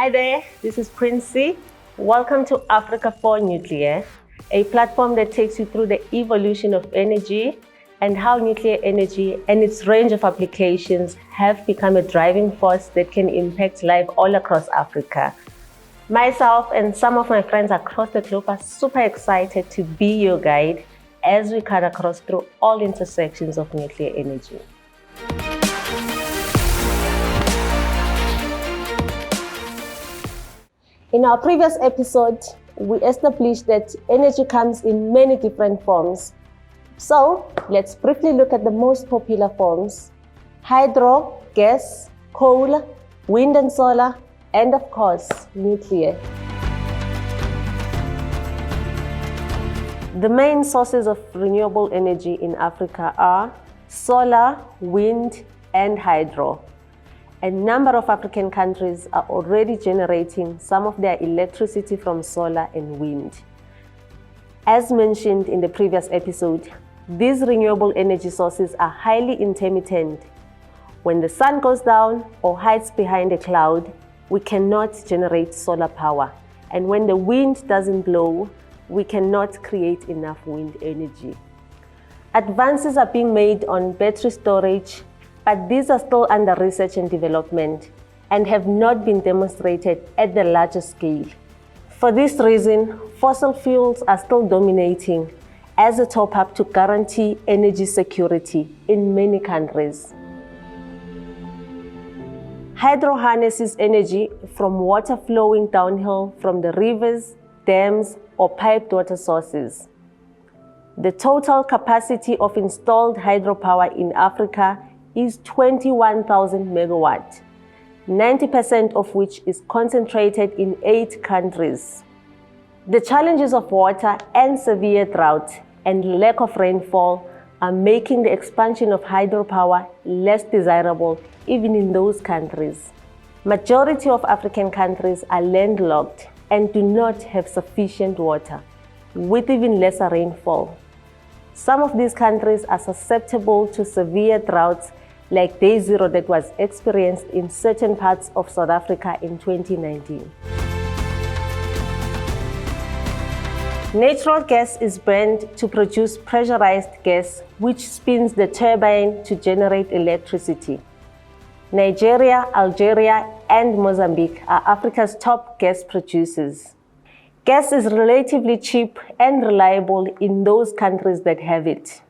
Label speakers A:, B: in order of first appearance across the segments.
A: Hi there, this is Princy. Welcome to Africa4Nuclear, a platform that takes you through the evolution of energy and how nuclear energy and its range of applications have become a driving force that can impact life all across Africa. Myself and some of my friends across the globe are super excited to be your guide as we cut across through all intersections of nuclear energy. In our previous episode, we established that energy comes in many different forms. So let's briefly look at the most popular forms: hydro, gas, coal, wind and solar, and of course, nuclear. The main sources of renewable energy in Africa are solar, wind, and hydro. A number of African countries are already generating some of their electricity from solar and wind. As mentioned in the previous episode, these renewable energy sources are highly intermittent. When the sun goes down or hides behind a cloud, we cannot generate solar power. And when the wind doesn't blow, we cannot create enough wind energy. Advances are being made on battery storage, but these are still under research and development and have not been demonstrated at the larger scale. For this reason, fossil fuels are still dominating as a top-up to guarantee energy security in many countries. Hydro harnesses energy from water flowing downhill from the rivers, dams, or piped water sources. The total capacity of installed hydropower in Africa is 21,000 megawatts, 90% of which is concentrated in 8 countries. The challenges of water and severe drought and lack of rainfall are making the expansion of hydropower less desirable even in those countries. Majority of African countries are landlocked and do not have sufficient water, with even lesser rainfall. Some of these countries are susceptible to severe droughts like day zero that was experienced in certain parts of South Africa in 2019. Natural gas is burned to produce pressurized gas, which spins the turbine to generate electricity. Nigeria, Algeria, and Mozambique are Africa's top gas producers. Gas is relatively cheap and reliable in those countries that have it.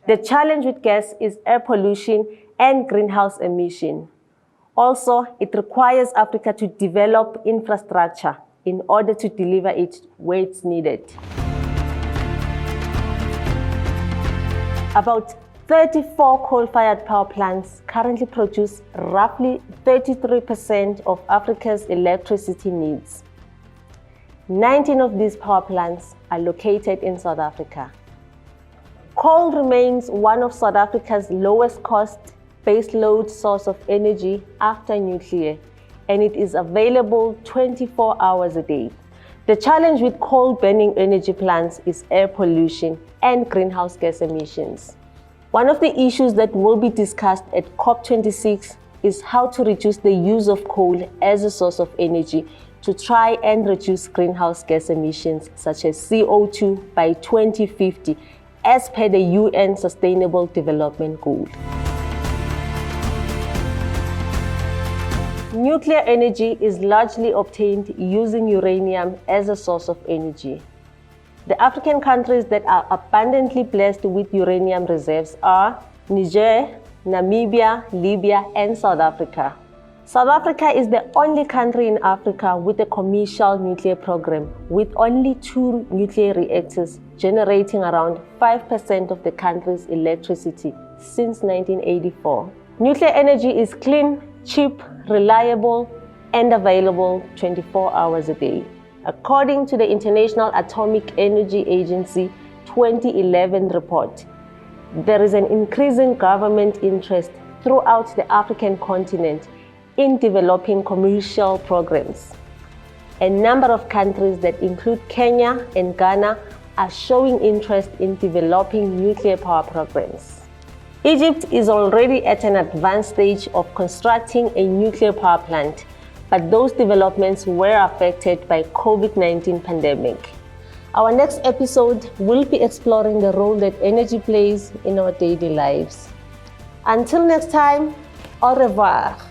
A: The challenge with gas is air pollution and greenhouse emission. Also, it requires Africa to develop infrastructure in order to deliver it where it's needed. About 34 coal-fired power plants currently produce roughly 33% of Africa's electricity needs. 19 of these power plants are located in South Africa. Coal remains one of South Africa's lowest cost baseload source of energy after nuclear, and it is available 24 hours a day. The challenge with coal-burning energy plants is air pollution and greenhouse gas emissions. One of the issues that will be discussed at COP26 is how to reduce the use of coal as a source of energy to try and reduce greenhouse gas emissions such as CO2 by 2050 as per the UN Sustainable Development Goal. Nuclear energy is largely obtained using uranium as a source of energy. The African countries that are abundantly blessed with uranium reserves are Niger, Namibia, Libya, and South Africa. South Africa is the only country in Africa with a commercial nuclear program, with only 2 nuclear reactors generating around 5% of the country's electricity since 1984. Nuclear energy is clean, cheap, reliable, and available 24 hours a day. According to the International Atomic Energy Agency 2011 report, there is an increasing government interest throughout the African continent in developing commercial programs. A number of countries that include Kenya and Ghana are showing interest in developing nuclear power programs. Egypt is already at an advanced stage of constructing a nuclear power plant, but those developments were affected by COVID-19 pandemic. Our next episode will be exploring the role that energy plays in our daily lives. Until next time, au revoir.